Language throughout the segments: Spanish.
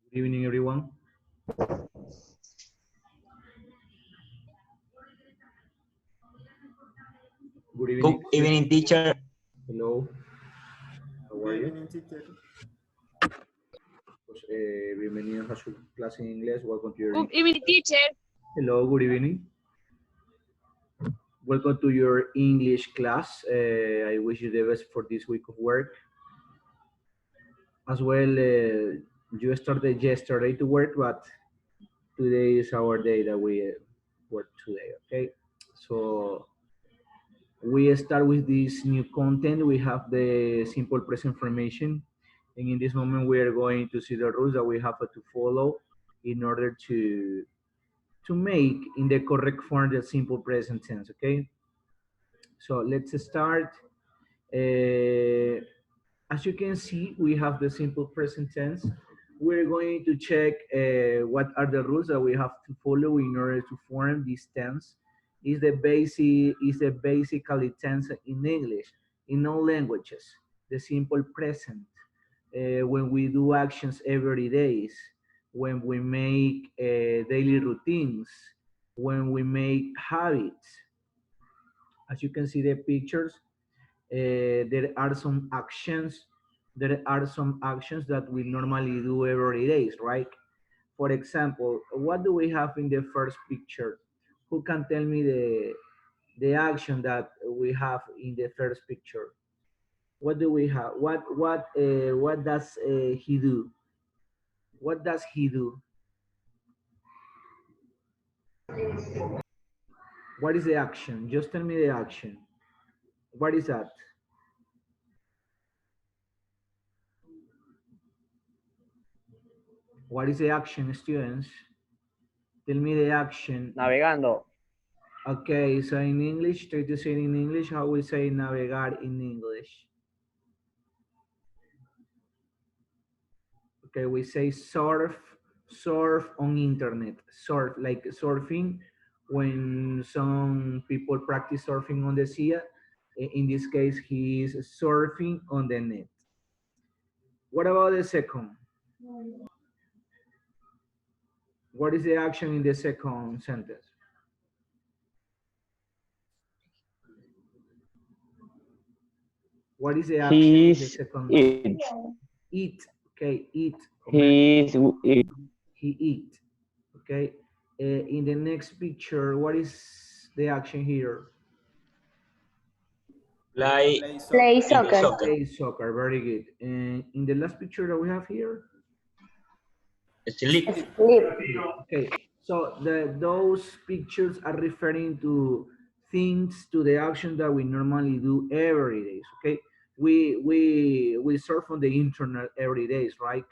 Good evening, everyone. Good evening. Good evening, teacher. Hello. How are you? Evening, teacher. Pues, bienvenidos a su clase en inglés. Welcome to your Good evening, teacher. Hello, good evening. Welcome to your English class. I wish you the best for this week of work. As well, you started yesterday to work, but today is our day that we work today, okay? So we start with this new content. We have the simple present formation. And in this moment, we are going to see the rules that we have to follow in order to make in the correct form the simple present tense, okay? So let's start. As you can see, we have the simple present tense. We're going to check what are the rules that we have to follow in order to form this tense. Is the basically tense in English, in all languages, the simple present. When we do actions every day, when we make daily routines, when we make habits. As you can see the pictures, there are some actions. There are some actions that we normally do every day, right? For example, what do we have in the first picture? Who can tell me the action that we have in the first picture? What do we have? What does he do? What does he do? What is the action? Just tell me the action. What is that? What is the action, students? Tell me the action. Navegando. Okay, so in English, try to say it in English. How we say navegar in English? Okay, we say surf on internet. Surf, like surfing, when some people practice surfing on the sea. In this case, he is surfing on the net. What about the second? What is the action in the second sentence? What is the action in the He's second? it. Eat. Okay, eat. Comer. He's it. He eat. Okay. In the next picture, what is the action here? Play Play soccer. Play soccer. Very good. And in the last picture that we have here, Sleep. Sleep. okay. So those pictures are referring to things, to the action that we normally do every day. Okay. We surf on the internet every day, right?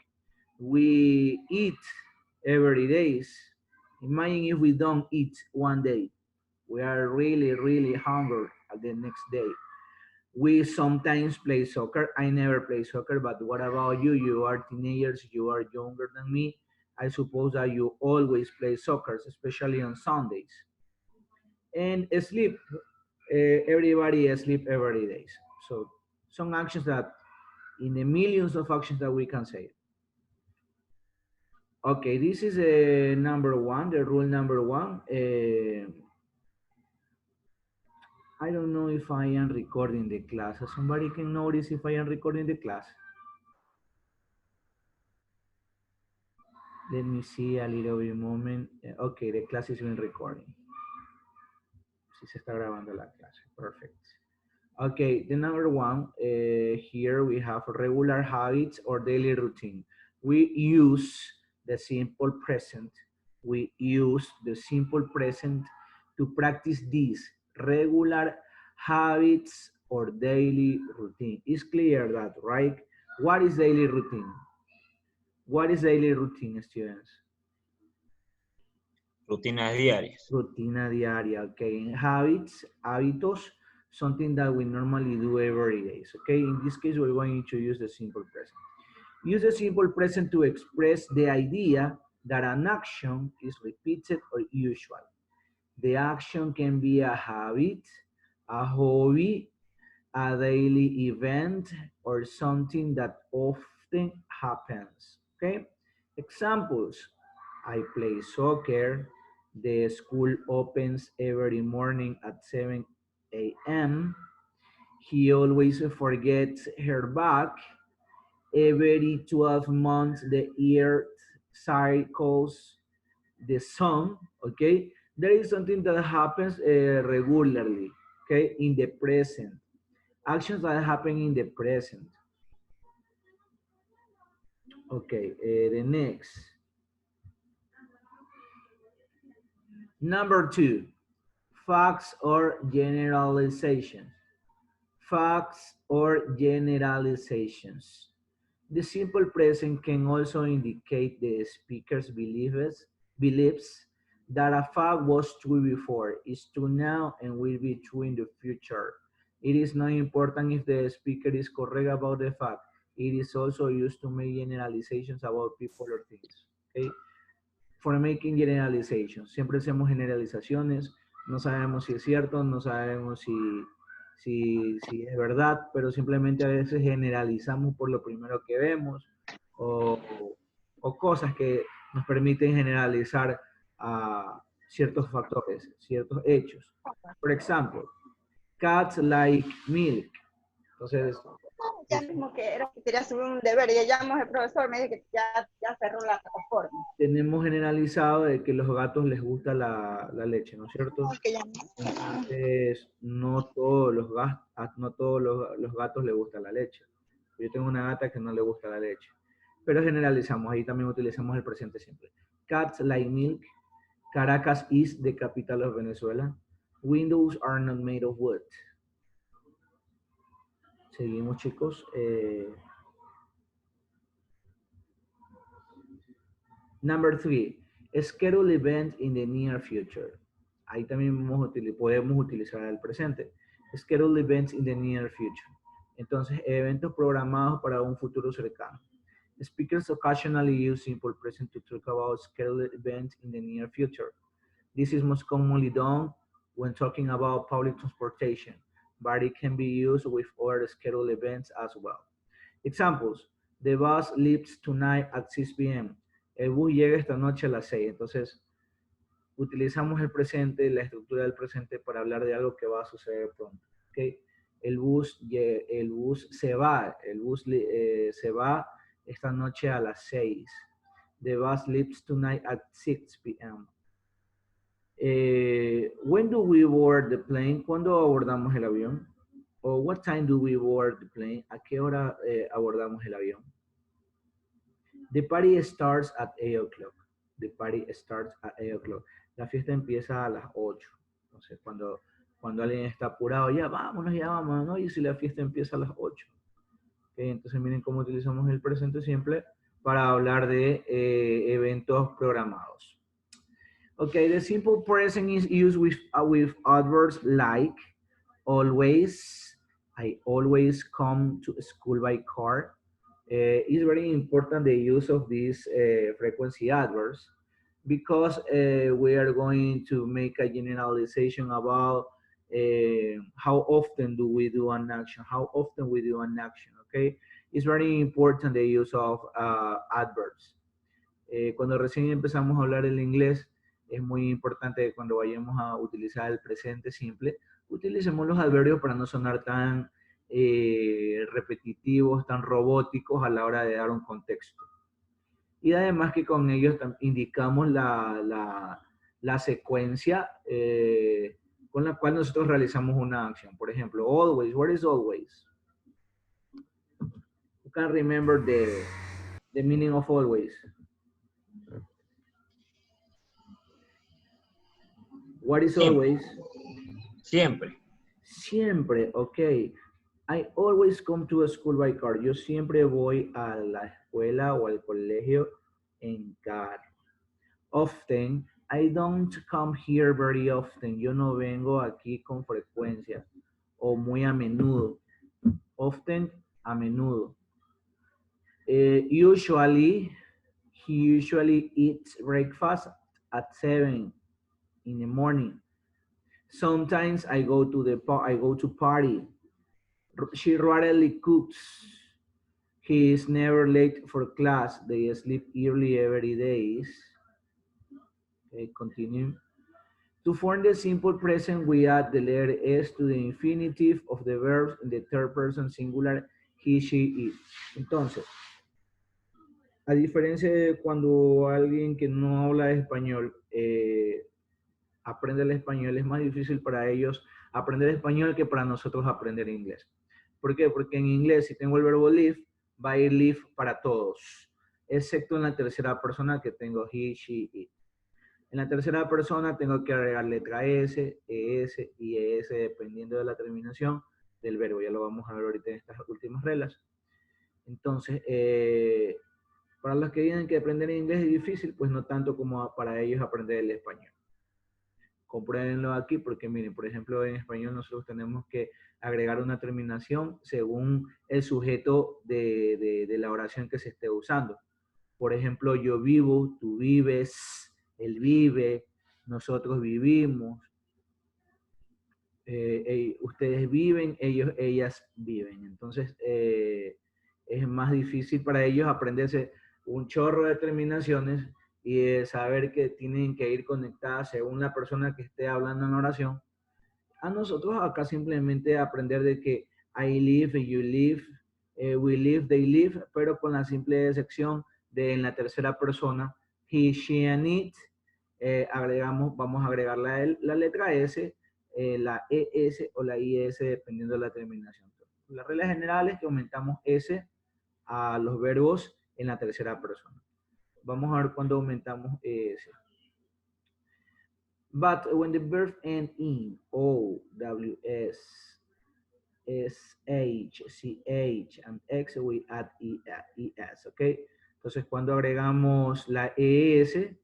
We eat every days. Imagine if we don't eat one day, we are really hungry at the next day. We sometimes play soccer. I never play soccer, but what about you? You are teenagers, you are younger than me. I suppose that you always play soccer, especially on Sundays. And sleep. Everybody sleep every day. So some actions that in the millions of actions that we can say. Okay, this is number one, the rule number one. I don't know if I am recording the class. Somebody can notice if I am recording the class. Let me see a little bit moment. Okay, the class is being recording. Si se está grabando la clase. Perfect. Okay, the number one, here we have regular habits or daily routine. We use the simple present. We use the simple present to practice these regular habits or daily routine. It's clear that, right? What is daily routine? What is daily routine, students? Rutinas diarias. Rutina diaria, okay. Habits, hábitos, something that we normally do every day. Okay, in this case, we're going to use the simple present. Use the simple present to express the idea that an action is repeated or usual. The action can be a habit, a hobby, a daily event, or something that often happens. Okay, examples: I play soccer. The school opens every morning at 7 a.m. He always forgets her bag. Every 12 months, the earth cycles the sun. Okay, there is something that happens regularly. Okay, in the present. Actions that happen in the present. Okay, the next. Number two, facts or generalizations. Facts or generalizations. The simple present can also indicate the speaker's beliefs that a fact was true before, is true now, and will be true in the future. It is not important if the speaker is correct about the fact. It is also used to make generalizations about people or things. Okay? For making generalizations. Siempre hacemos generalizaciones, no sabemos si es cierto, no sabemos si es verdad, pero simplemente a veces generalizamos por lo primero que vemos o cosas que nos permiten generalizar a ciertos factores, ciertos hechos. Por ejemplo, cats like milk. Entonces, Ya mismo que era que quería subir un deber y ya llamamos al profesor, me dijo que ya cerró la plataforma. tenemos generalizado de que los gatos les gusta la leche, ¿no es cierto? Entonces, no todos no todos los gatos les gusta la leche. Yo tengo una gata que no le gusta la leche. Pero generalizamos, ahí también utilizamos el presente simple. Cats like milk. Caracas is the capital of Venezuela. Windows are not made of wood. Seguimos, chicos. Number three, schedule event in the near future. Ahí también podemos utilizar el presente. Schedule events in the near future. Entonces, eventos programados para un futuro cercano. Speakers occasionally use simple present to talk about scheduled events in the near future. This is most commonly done when talking about public transportation, but it can be used with other scheduled events as well. Examples: the bus leaves tonight at 6 p.m. El bus llega esta noche a las 6. Entonces, utilizamos el presente, la estructura del presente para hablar de algo que va a suceder pronto. ¿Okay? El bus se va, se va esta noche a las 6. The bus leaves tonight at 6 p.m. When do we board the plane? ¿Cuándo abordamos el avión? O what time do we board the plane? ¿A qué hora abordamos el avión? The party starts at 8 o'clock. The party starts at 8 o'clock. La fiesta empieza a las 8. Entonces, cuando alguien está apurado, ya vamos, ¿no? Y si la fiesta empieza a las 8. Okay, entonces, miren cómo utilizamos el presente simple para hablar de eventos programados. Okay, the simple present is used with adverbs like always. I always come to school by car. It's very important the use of these frequency adverbs because we are going to make a generalization about how often do we do an action, okay? It's very important the use of adverbs. Cuando recién empezamos a hablar el inglés, es muy importante que cuando vayamos a utilizar el presente simple, utilicemos los adverbios para no sonar tan repetitivos, tan robóticos a la hora de dar un contexto. Y además que con ellos indicamos la secuencia con la cual nosotros realizamos una acción. Por ejemplo, always, what is always? You can remember the meaning of always. What is always? Siempre. Siempre, ok. I always come to a school by car. Yo siempre voy a la escuela o al colegio en carro. Often, I don't come here very often. Yo no vengo aquí con frecuencia o muy a menudo. Often, a menudo. Usually, he usually eats breakfast at 7 in the morning. Sometimes I go to party. She rarely cooks. He is never late for class. They sleep early every day. Okay, continue. To form the simple present, we add the letter S to the infinitive of the verbs in the third person singular, he, she, it. Entonces, a diferencia de cuando alguien que no habla español aprende el español, es más difícil para ellos aprender español que para nosotros aprender inglés. ¿Por qué? Porque en inglés, si tengo el verbo live, va a ir live para todos, excepto en la tercera persona que tengo he, she, it. En la tercera persona tengo que agregar letra S, ES y ES dependiendo de la terminación del verbo. Ya lo vamos a ver ahorita en estas últimas reglas. Entonces, para los que tienen que aprender inglés es difícil, pues no tanto como para ellos aprender el español. Compruébenlo aquí porque miren, por ejemplo, en español nosotros tenemos que agregar una terminación según el sujeto de la oración que se esté usando. Por ejemplo, yo vivo, tú vives, él vive, nosotros vivimos, ustedes viven, ellas viven. Entonces, es más difícil para ellos aprenderse un chorro de terminaciones y saber que tienen que ir conectadas según la persona que esté hablando en oración. A nosotros acá simplemente aprender de que I live, you live, we live, they live, pero con la simple excepción de en la tercera persona, he, she, and it, vamos a agregar la letra S, la ES o la IS dependiendo de la terminación. La regla general es que aumentamos S a los verbos en la tercera persona. Vamos a ver cuándo aumentamos ES. But when the verb ends in O, W, S, SH, CH, and X, we add ES, ¿ok? Entonces, cuando agregamos la ES,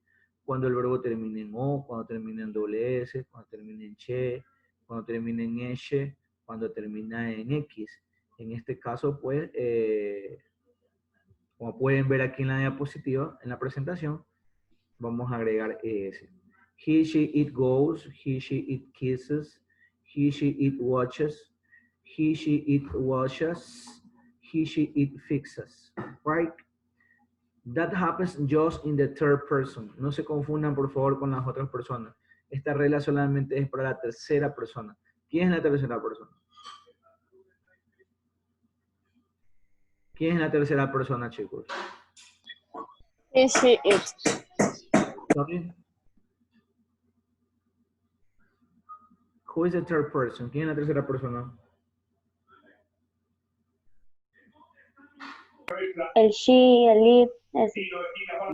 cuando el verbo termina en O, cuando termina en doble S, cuando termina en che, cuando termina en eche, cuando termina en X. En este caso, pues, como pueden ver aquí en la diapositiva, en la presentación, vamos a agregar ES. He, she, it goes. He, she, it kisses. He, she, it watches. He, she, it washes. He, she, it fixes. Right? That happens just in the third person. No se confundan, por favor, con las otras personas. Esta regla solamente es para la tercera persona. ¿Quién es la tercera persona? ¿Quién es la tercera persona, chicos? He, she, it. ¿Sorry? Who is the third person? ¿Quién es la tercera persona? El she, el it. Ese.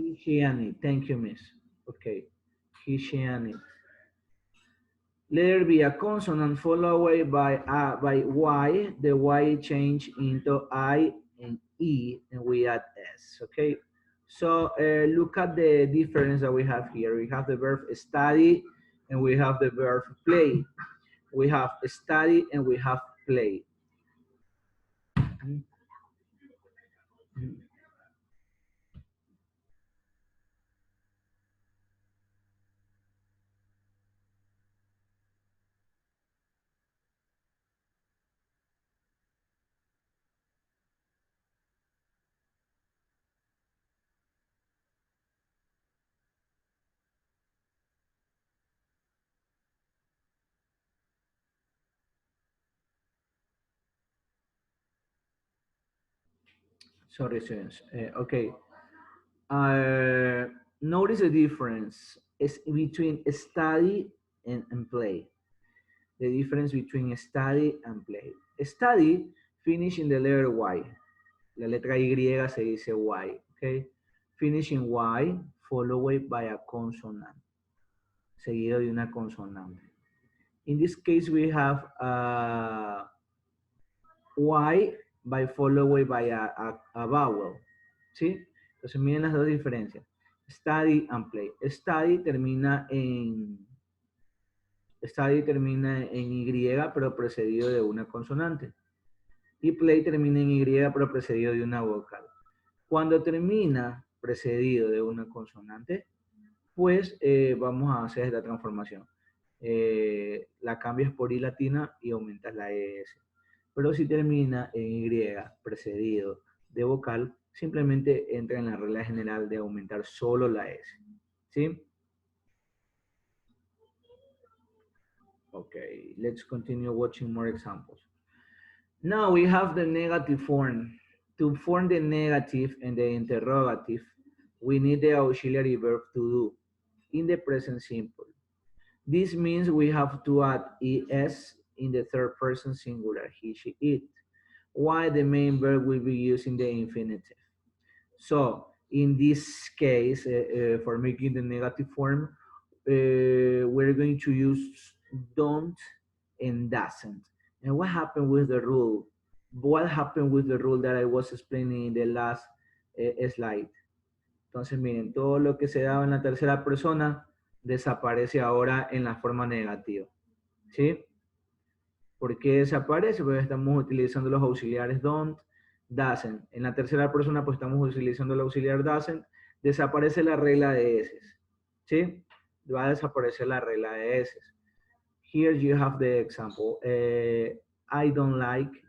He, she, and it. Thank you, miss. Okay. He, she, and it. Letter be a consonant followed by Y. The Y change into I and E, and we add S, okay? So look at the difference that we have here. We have the verb study, and we have the verb play. We have study, and we have play. Sorry, students. Okay. Notice the difference is between study and play. The difference between study and play. Study finish in the letter Y. La letra Y se dice Y, okay? Finish in Y, followed by a consonant. Seguido de una consonante. In this case, we have Y followed by a vowel, ¿sí? Entonces miren las dos diferencias. Study and play. Study termina en Y, pero precedido de una consonante. Y play termina en Y, pero precedido de una vocal. Cuando termina precedido de una consonante, pues vamos a hacer esta transformación. La cambias por I latina y aumentas la ES. Pero si termina en Y precedido de vocal, simplemente entra en la regla general de aumentar solo la S. ¿Sí? Okay, let's continue watching more examples. Now we have the negative form. To form the negative and the interrogative, we need the auxiliary verb to do in the present simple. This means we have to add es in the third person singular, he, she, it, while the main verb will be used in the infinitive. So in this case, for making the negative form, we're going to use don't and doesn't. And what happened with the rule? What happened with the rule that I was explaining in the last slide? Entonces, miren, todo lo que se daba en la tercera persona desaparece ahora en la forma negativa. ¿Sí? ¿Por qué desaparece? Porque estamos utilizando los auxiliares don't, doesn't. En la tercera persona, pues estamos utilizando el auxiliar doesn't. Desaparece la regla de S. ¿Sí? Va a desaparecer la regla de S. Here you have the example. I don't like,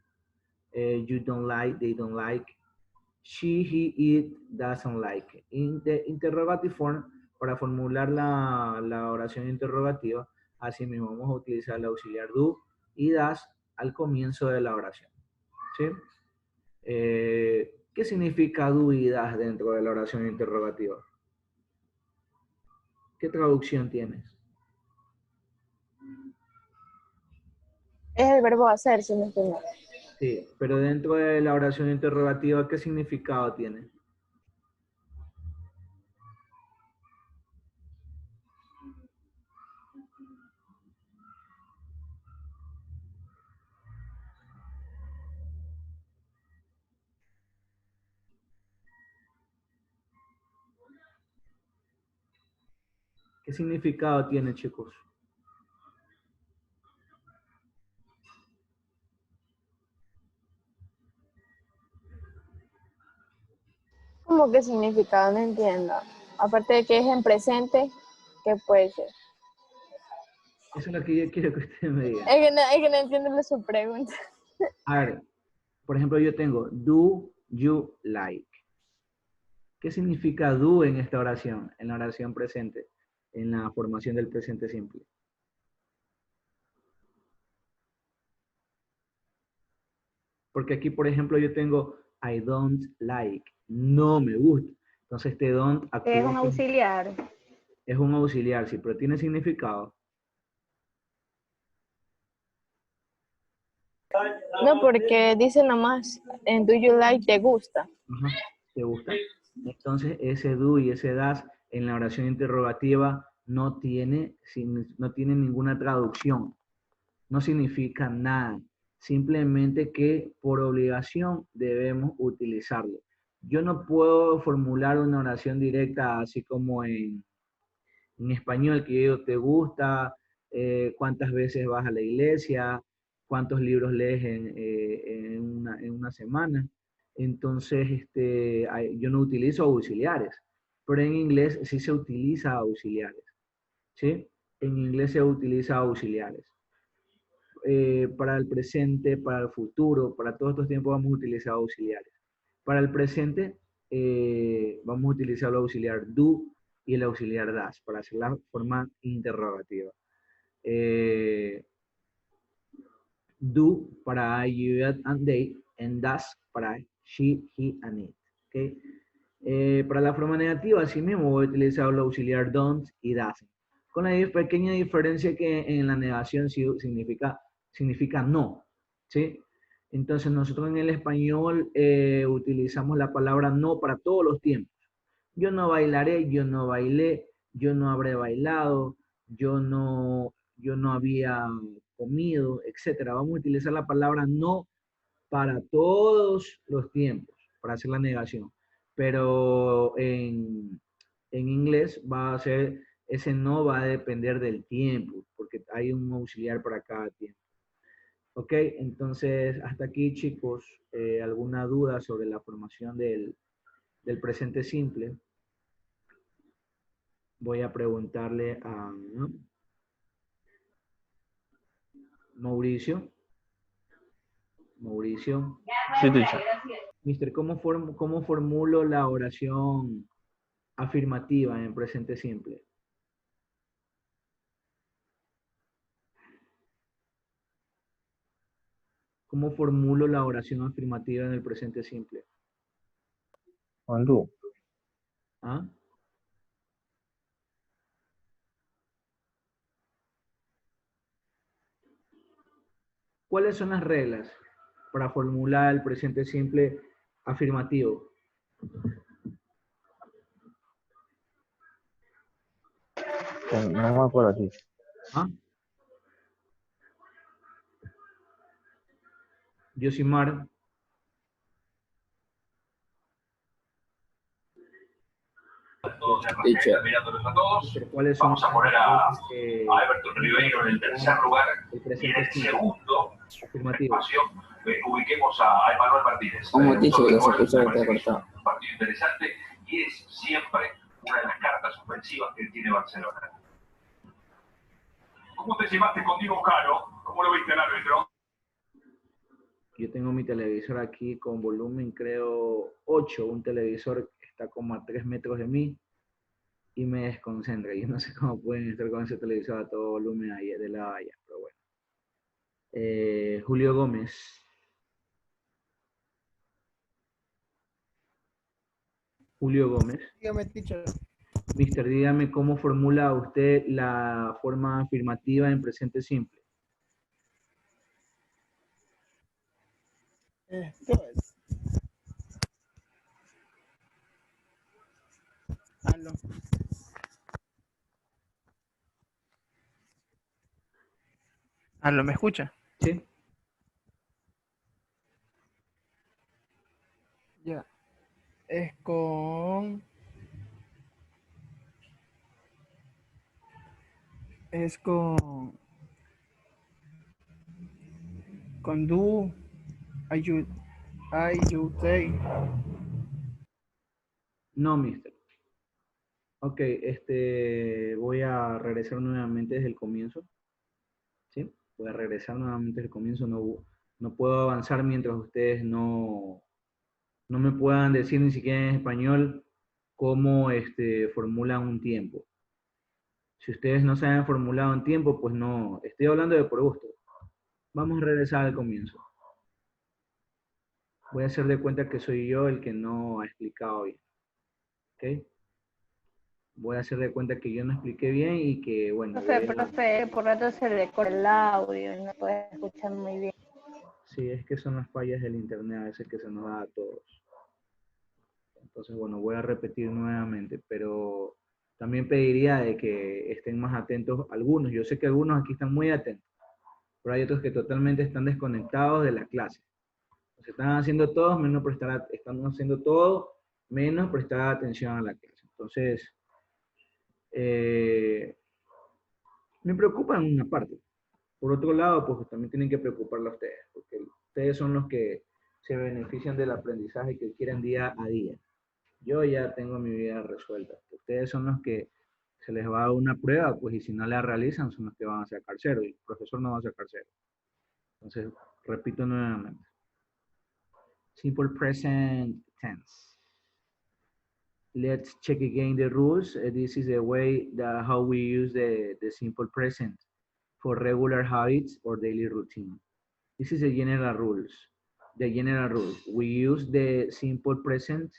you don't like, they don't like. She, he, it doesn't like. In the interrogative form, para formular la oración interrogativa, así mismo vamos a utilizar el auxiliar do y das al comienzo de la oración. ¿Sí? ¿Qué significa do y das dentro de la oración interrogativa? ¿Qué traducción tienes? Es el verbo hacer, si no estoy mal. Sí, pero dentro de la oración interrogativa, ¿qué significado tiene? ¿Qué significado tiene, chicos? ¿Cómo que significado? No entiendo. Aparte de que es en presente, ¿qué puede ser? Eso es lo que yo quiero que ustedes me digan. Es que no entiendo su pregunta. A ver, por ejemplo, yo tengo do you like. ¿Qué significa do en esta oración? En la oración presente, en la formación del presente simple. Porque aquí, por ejemplo, yo tengo I don't like, no me gusta. Entonces, este don't Es actúa un como- auxiliar. es un auxiliar, sí, pero tiene significado. No, porque dice nomás, en do you like, te gusta. Ajá, ¿te gusta? Entonces, ese do y ese das en la oración interrogativa no tiene ninguna traducción, no significa nada, simplemente que por obligación debemos utilizarlo. Yo no puedo formular una oración directa así como en español, que yo te gusta, cuántas veces vas a la iglesia, cuántos libros lees en una semana. Entonces, yo no utilizo auxiliares, pero en inglés sí se utiliza auxiliares, ¿sí? En inglés se utiliza auxiliares. Para el presente, para el futuro, para todos estos tiempos vamos a utilizar auxiliares. Para el presente vamos a utilizar el auxiliar do y el auxiliar das para hacer la forma interrogativa. Do para I, you, and they, and das para she, he, and it. ¿Okay? Para la forma negativa, así mismo voy a utilizar el auxiliar don't y doesn't. Con la pequeña diferencia que en la negación significa no. ¿Sí? Entonces nosotros en el español utilizamos la palabra no para todos los tiempos. Yo no bailaré, yo no bailé, yo no habré bailado, yo no había comido, etcétera. Vamos a utilizar la palabra no para todos los tiempos, para hacer la negación. Pero en inglés va a ser, ese no va a depender del tiempo, porque hay un auxiliar para cada tiempo. Ok, entonces hasta aquí chicos, ¿alguna duda sobre la formación del presente simple? Voy a preguntarle a Mauricio. Mauricio. Sí, teacher. Mister, ¿cómo formulo la oración afirmativa en presente simple? ¿Cómo formulo la oración afirmativa en el presente simple? Con do. ¿Ah? ¿Cuáles son las reglas para formular el presente simple afirmativo? No me acuerdo, teacher. ¿Ah? Yosimar, Teacher, ¿cuáles son vamos a poner a que Everton Ribeiro en el tercer lugar el y en presente el simple segundo afirmativo? espacio ubiquemos a Emanuel Martínez. Como teacher, que se Me escuchó parece que que es cortado. un partido interesante y es siempre una de las cartas ofensivas que tiene Barcelona. ¿Cómo te llevaste con Diego Caro? ¿Cómo lo viste el árbitro? Yo tengo mi televisor aquí con volumen, creo, 8. Un televisor que está como a 3 metros de mí y me desconcentra. Yo no sé cómo pueden estar con ese televisor a todo volumen ahí, de la valla, pero bueno. Julio Gómez. Julio Gómez. Dígame, teacher. Mister, dígame cómo formula usted la forma afirmativa en presente simple. Esto es. Aló. Aló, ¿me escucha? ¿Sí? Ya. Es con. Es con. Con do. I, you, they. No, mister. Ok, voy a regresar nuevamente desde el comienzo. ¿Sí? Voy a regresar nuevamente desde el comienzo. No puedo avanzar mientras ustedes no me puedan decir ni siquiera en español cómo formulan un tiempo. Si ustedes no saben formular un tiempo, pues no, estoy hablando de por gusto. Vamos a regresar al comienzo. Voy a hacer de cuenta que soy yo el que no ha explicado bien. ¿Ok? Voy a hacer de cuenta que yo no expliqué bien y que, bueno, Profe, por rato se le corta el audio y no puede escuchar muy bien. Sí, es que son las fallas del internet a veces que se nos da a todos. Entonces, bueno, voy a repetir nuevamente, pero también pediría de que estén más atentos algunos. Yo sé que algunos aquí están muy atentos, pero hay otros que totalmente están desconectados de la clase. Están haciendo todo menos prestar atención a la clase. Entonces, me preocupa en una parte. Por otro lado, pues también tienen que preocuparlo a ustedes, porque ustedes son los que se benefician del aprendizaje que quieren día a día. Yo ya tengo mi vida resuelta. Ustedes son los que se les va a dar una prueba, pues, y si no la realizan, son los que van a sacar cero, y el profesor no va a sacar cero. Entonces, repito nuevamente. Simple present tense. Let's check again the rules. This is the way that how we use the simple present for regular habits or daily routine. This is the general rules. The general rules. We use the simple present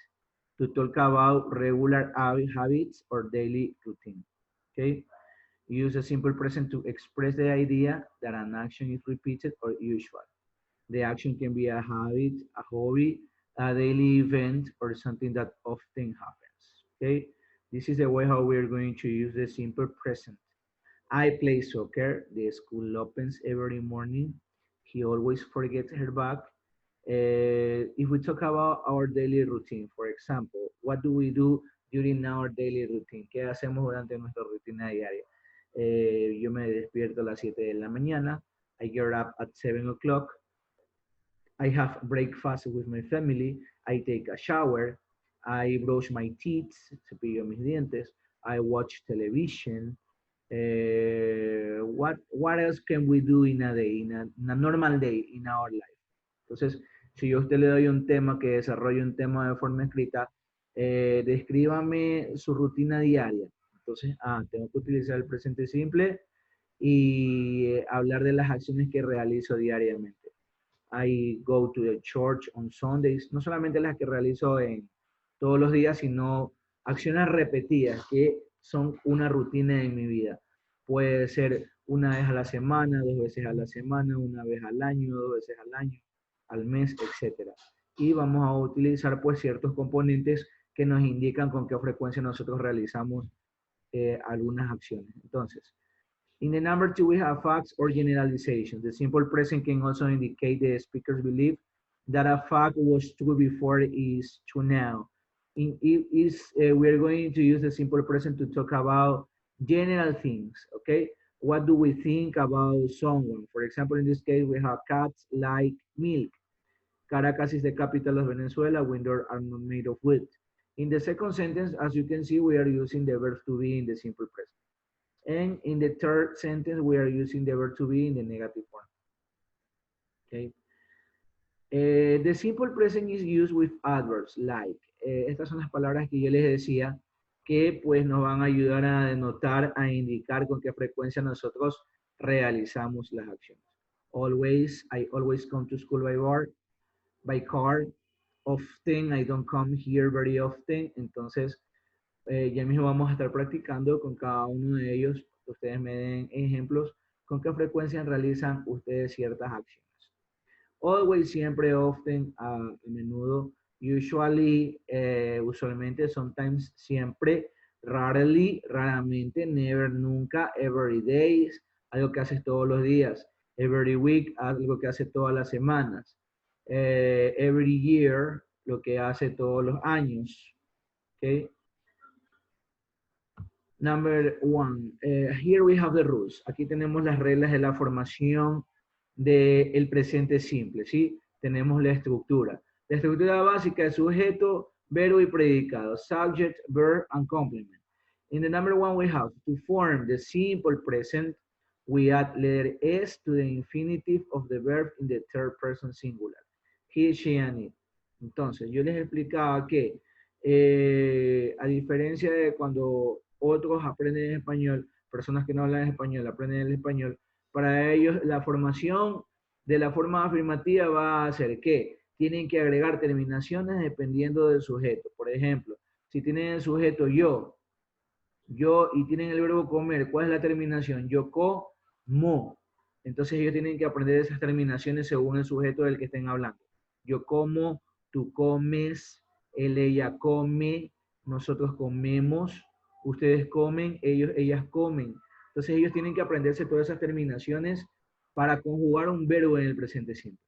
to talk about regular habits or daily routine. Okay? Use a simple present to express the idea that an action is repeated or usual. The action can be a habit, a hobby, a daily event, or something that often happens. Okay? This is the way how we're going to use the simple present. I play soccer. The school opens every morning. He always forgets her bag. If we talk about our daily routine, for example, what do we do during our daily routine? ¿Qué hacemos durante nuestra rutina diaria? Yo me despierto a las 7 de la mañana. I get up at 7 o'clock. I have breakfast with my family. I take a shower. I brush my teeth, cepillo mis dientes. I watch television. What else can we do in a day, in a normal day in our life? Entonces, si yo a usted le doy un tema, que desarrolle un tema de forma escrita, descríbame su rutina diaria. Entonces, tengo que utilizar el presente simple y hablar de las acciones que realizo diariamente. I go to the church on Sundays, no solamente las que realizo en todos los días, sino acciones repetidas que son una rutina en mi vida. Puede ser una vez a la semana, 2 veces a la semana, una vez al año, 2 veces al año, al mes, etc. Y vamos a utilizar pues ciertos componentes que nos indican con qué frecuencia nosotros realizamos algunas acciones. Entonces, in the number 2, we have facts or generalizations. The simple present can also indicate the speaker's belief that a fact was true before it is true now. We are going to use the simple present to talk about general things, okay? What do we think about someone? For example, in this case, we have cats like milk. Caracas is the capital of Venezuela. Windows are not made of wood. In the second sentence, as you can see, we are using the verb to be in the simple present. And in the third sentence, we are using the verb to be in the negative form. Okay. The simple present is used with adverbs like. Estas son las palabras que yo les decía que pues nos van a ayudar a denotar, a indicar con qué frecuencia nosotros realizamos las acciones. Always, I always come to school by car. Often, I don't come here very often. Entonces, ya mismo vamos a estar practicando con cada uno de ellos. Ustedes me den ejemplos con qué frecuencia realizan ustedes ciertas acciones. Always, siempre, often, a menudo, usually, usualmente, sometimes, siempre, rarely, raramente, never, nunca, every day, algo que haces todos los días, every week, algo que hace todas las semanas, every year, lo que hace todos los años. Okay. Number 1, here we have the rules. Aquí tenemos las reglas de la formación del presente simple, ¿sí? Tenemos la estructura. La estructura básica es sujeto, verbo y predicado. Subject, verb, and complement. In the number 1, we have to form the simple present. We add letter S to the infinitive of the verb in the third person singular. He, she, and it. Entonces, yo les explicaba que A diferencia de cuando otros aprenden español, personas que no hablan español aprenden el español, para ellos la formación de la forma afirmativa va a ser que tienen que agregar terminaciones dependiendo del sujeto. Por ejemplo, si tienen el sujeto yo y tienen el verbo comer, ¿cuál es la terminación? Yo como. Entonces ellos tienen que aprender esas terminaciones según el sujeto del que estén hablando. Yo como, tú comes, él, ella come, nosotros comemos, ustedes comen, ellas comen. Entonces ellos tienen que aprenderse todas esas terminaciones para conjugar un verbo en el presente simple.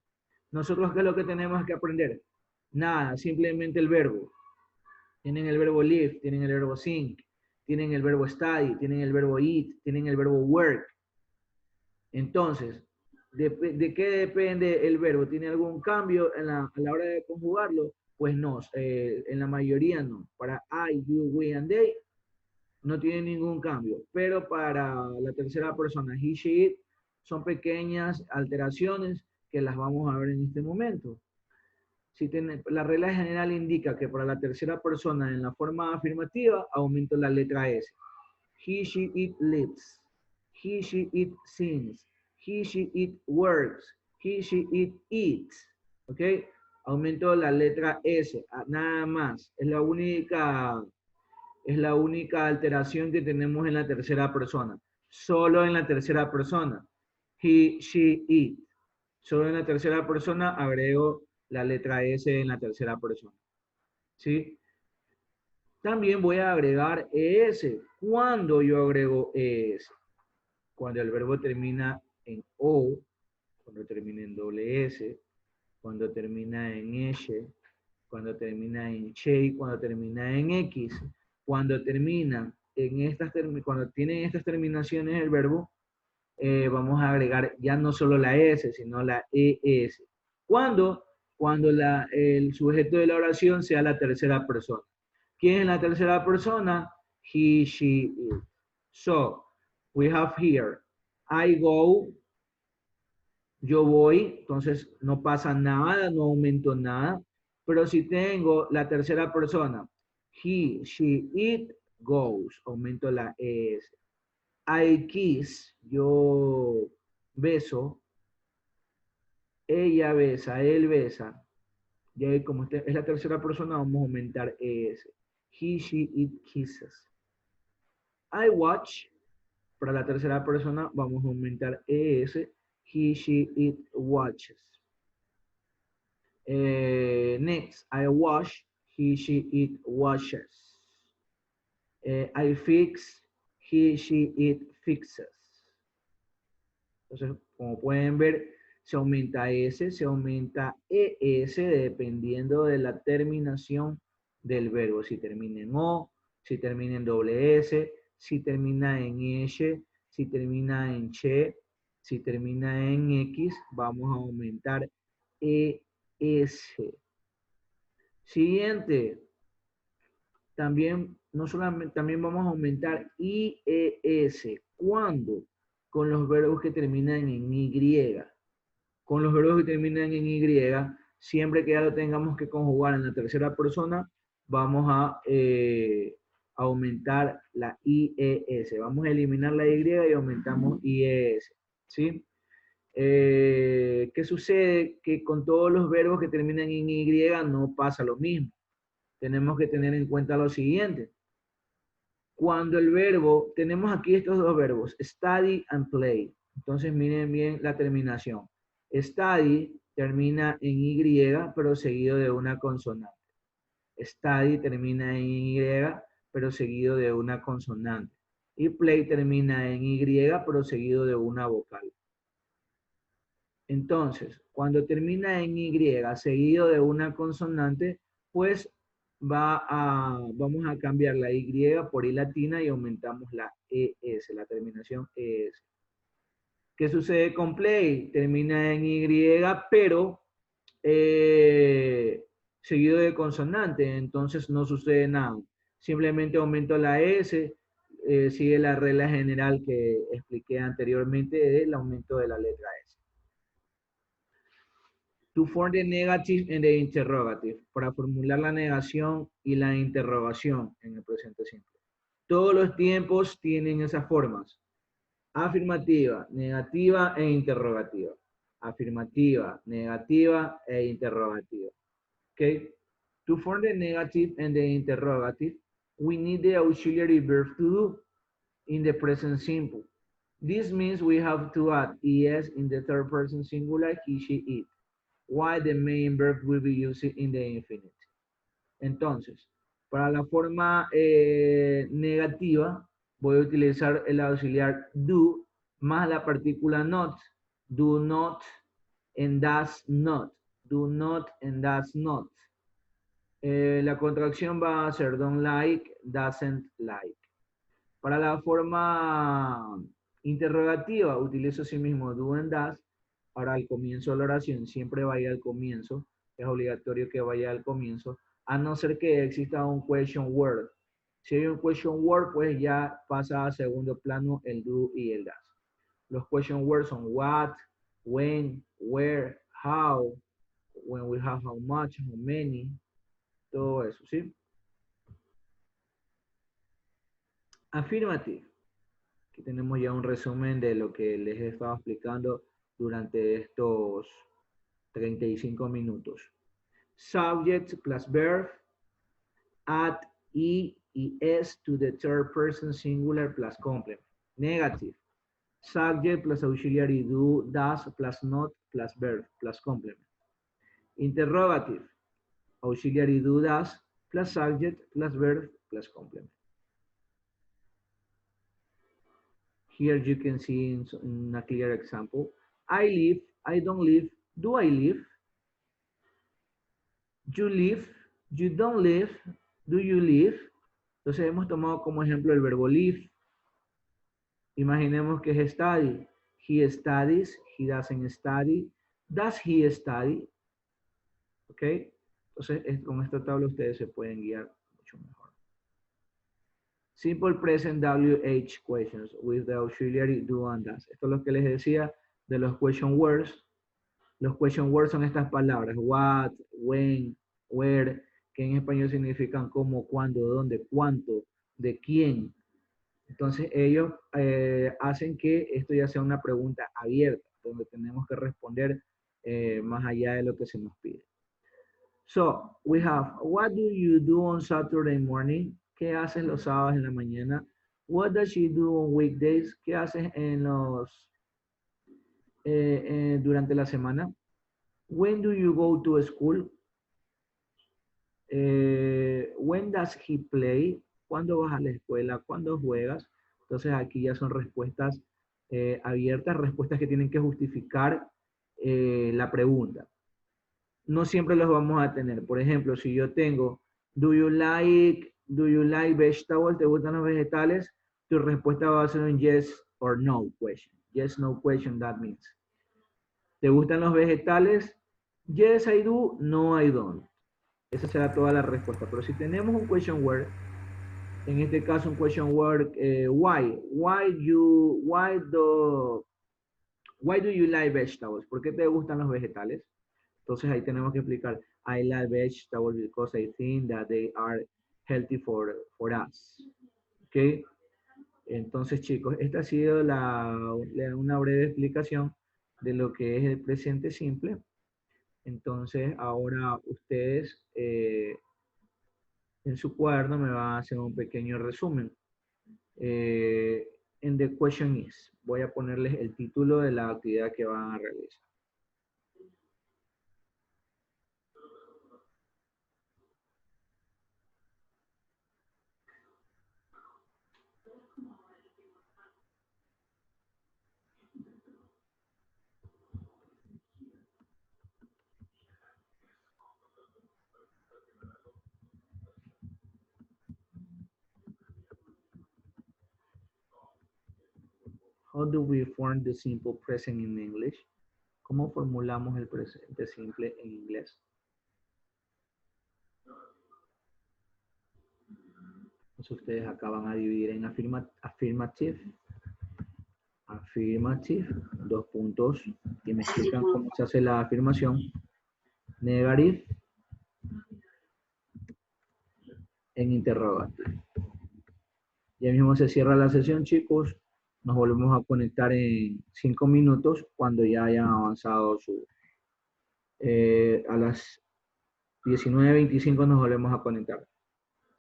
Nosotros, ¿qué es lo que tenemos que aprender? Nada, simplemente el verbo. Tienen el verbo live, tienen el verbo sing, tienen el verbo study, tienen el verbo eat, tienen el verbo work. Entonces, ¿de qué depende el verbo? ¿Tiene algún cambio a la hora de conjugarlo? Pues no, en la mayoría no. Para I, you, we, and they no tiene ningún cambio. Pero para la tercera persona, he, she, it, son pequeñas alteraciones que las vamos a ver en este momento. La regla general indica que para la tercera persona en la forma afirmativa aumento la letra S. He, she, it lives. He, she, it sings. He, she, it works. He, she, it eats. ¿Ok? Aumento la letra S. Nada más. Es la única alteración que tenemos en la tercera persona. Solo en la tercera persona. He, she, it. Solo en la tercera persona agrego la letra S en la tercera persona. ¿Sí? También voy a agregar ES. ¿Cuándo yo agrego ES? Cuando el verbo termina en O, cuando termina en doble S, cuando termina en S, cuando termina en che, cuando termina en X, cuando termina en cuando tienen estas terminaciones el verbo, vamos a agregar ya no solo la S, sino la ES. ¿Cuándo? Cuando el sujeto de la oración sea la tercera persona. ¿Quién es la tercera persona? He, she, it. So, we have here, I go, yo voy, entonces no pasa nada, no aumento nada. Pero si tengo la tercera persona, he, she, it, goes, aumento la ES. I kiss, yo beso, ella besa, él besa. Y ahí como es la tercera persona, vamos a aumentar ES. He, she, it kisses. I watch, para la tercera persona, vamos a aumentar ES. He, she, it watches. Next, I wash, he, she, it washes. I fix, he, she, it fixes. Entonces, como pueden ver, se aumenta S, se aumenta ES dependiendo de la terminación del verbo. Si termina en O, si termina en doble S, si termina en S, si termina en che, si termina en X, vamos a aumentar ES. Siguiente. También, no solamente, también vamos a aumentar IES. ¿Cuándo? Con los verbos que terminan en Y. Con los verbos que terminan en Y, siempre que ya lo tengamos que conjugar en la tercera persona, vamos a aumentar la IES. Vamos a eliminar la Y y aumentamos IES. ¿Sí? ¿Qué sucede? Que con todos los verbos que terminan en Y no pasa lo mismo. Tenemos que tener en cuenta lo siguiente. Cuando el verbo, tenemos aquí estos dos verbos, study and play. Entonces miren bien la terminación. Study termina en Y, pero seguido de una consonante. Study termina en Y, pero seguido de una consonante. Y play termina en Y, pero seguido de una vocal. Entonces, cuando termina en Y, seguido de una consonante, pues vamos a cambiar la Y por I latina y aumentamos la ES, la terminación ES. ¿Qué sucede con play? Termina en Y, pero seguido de consonante, entonces no sucede nada. Simplemente aumento la S, sigue la regla general que expliqué anteriormente del aumento de la letra S. To form the negative and the interrogative, para formular la negación y la interrogación en el presente simple. Todos los tiempos tienen esas formas. Afirmativa, negativa e interrogativa. Afirmativa, negativa e interrogativa. Okay? To form the negative and the interrogative, we need the auxiliary verb to do in the present simple. This means we have to add es in the third person singular, he, she, it, while the main verb will be used in the infinitive. Entonces, para la forma negativa, voy a utilizar el auxiliar do más la partícula not. Do not and does not. Do not and does not. La contracción va a ser don't like, doesn't like. Para la forma interrogativa, utilizo así mismo do and does. Ahora al comienzo de la oración siempre vaya al comienzo. Es obligatorio que vaya al comienzo, a no ser que exista un question word. Si hay un question word, pues ya pasa a segundo plano el do y el does. Los question words son what, when, where, how, when we have how much, how many, todo eso, ¿sí? Affirmative. Aquí tenemos ya un resumen de lo que les he estado explicando durante estos 35 minutos. Subject plus verb, add e y s to the third person singular plus complement. Negative. Subject plus auxiliary do, does plus not plus verb plus complement. Interrogative. Auxiliary do, does plus subject plus verb plus complement. Here you can see in a clear example. I live, I don't live, do I live? You live, you don't live, do you live? Entonces hemos tomado como ejemplo el verbo live. Imaginemos que es study. He studies, he doesn't study. Does he study? ¿Ok? Entonces con esta tabla ustedes se pueden guiar mucho mejor. Simple present WH questions with the auxiliary do and does. Esto es lo que les decía de los question words. Los question words son estas palabras, what, when, where, que en español significan cómo, cuándo, dónde, cuánto, de quién. Entonces ellos hacen que esto ya sea una pregunta abierta, donde tenemos que responder más allá de lo que se nos pide. So, we have, what do you do on Saturday morning? ¿Qué haces los sábados en la mañana? What does she do on weekdays? ¿Qué haces en los durante la semana? When do you go to school? When does he play? ¿Cuándo vas a la escuela? ¿Cuándo juegas? Entonces aquí ya son respuestas abiertas, respuestas que tienen que justificar la pregunta. No siempre los vamos a tener. Por ejemplo, si yo tengo, do you like vegetables? ¿Te gustan los vegetales? Tu respuesta va a ser un yes or no question. Yes, no question, that means. ¿Te gustan los vegetales? Yes, I do. No, I don't. Esa será toda la respuesta. Pero si tenemos un question word, en este caso un question word, why? Why do you like vegetables? ¿Por qué te gustan los vegetales? Entonces ahí tenemos que explicar, I like vegetables because I think that they are healthy for us. ¿Ok? Entonces, chicos, esta ha sido una breve explicación de lo que es el presente simple. Entonces, ahora ustedes en su cuaderno me van a hacer un pequeño resumen. And the question is, voy a ponerles el título de la actividad que van a realizar. How do we form the simple present in English? ¿Cómo formulamos el presente simple en inglés? Entonces ustedes acá van a dividir en affirmative, dos puntos, y me explican cómo se hace la afirmación, Negative en interrogatory. Ya mismo se cierra la sesión, chicos. Nos volvemos a conectar en 5 minutos cuando ya hayan avanzado a las 19:25 nos volvemos a conectar.